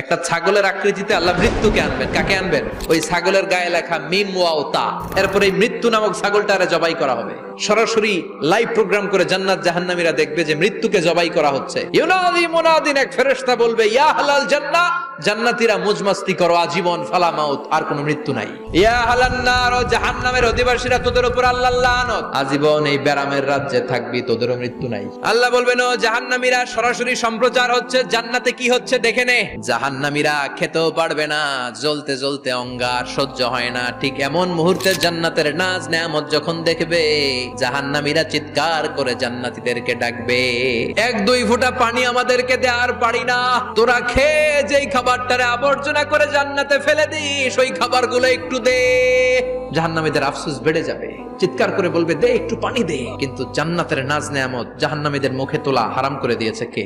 একটা ছাগলের আকৃতিতে আল্লাহ মৃত্যুকে আনবেন। কাকে আনবেন? ওই ছাগলের গায়ে লেখা মিম ওয়াও তা, এরপরে এই মৃত্যু নামক ছাগলটারে জবাই করা হবে। সরাসরি লাইভ প্রোগ্রাম করে জান্নাত জাহান্নামীরা দেখবে যে মৃত্যুকে জবাই করা হচ্ছে। ইউনাদি মুনাদিন, এক ফেরেশতা বলবে ইয়া আহলাল জান্নাহ, জান্নাতীরা মুজমাস্তি করো আজীবন, ফালা মাউত, আর কোনো মৃত্যু নাই। ইয়া আহলান নার, জাহান্নামের অধিবাসীরা তোদের উপর আল্লাহর লানত, আজীবন এই বেরামের রাজ্যে থাকবি, তোদেরও মৃত্যু নাই। আল্লাহ বলবেন ও জাহান্নামীরা, সরাসরি সম্প্রচার হচ্ছে, জান্নাতে কি হচ্ছে দেখে নে। জাহান্নামীরা খেতেও পারবে না, জ্বলতে জ্বলতে অঙ্গার সহ্য হয় না। ঠিক এমন মুহূর্তে জান্নাতের নাজ নেয়ামত যখন দেখবে, জাহান্নামীরা চিৎকার করে জান্নাতীদেরকে ডাকবে, এক দুই ফোঁটা পানি আমাদেরকে দে, আর পারি না। তোরা খেয়ে যেই খাবারটারে আবর্জনা করে জান্নাতে ফেলে দিস, ওই খাবারগুলো একটু দে। জাহান্নামীদের আফসোস বেড়ে যাবে, চিৎকার করে বলবে দে একটু পানি দে। কিন্তু জান্নাতের নাজ নেয়ামত জাহান্নামীদের মুখে তোলা হারাম করে দিয়েছে কে?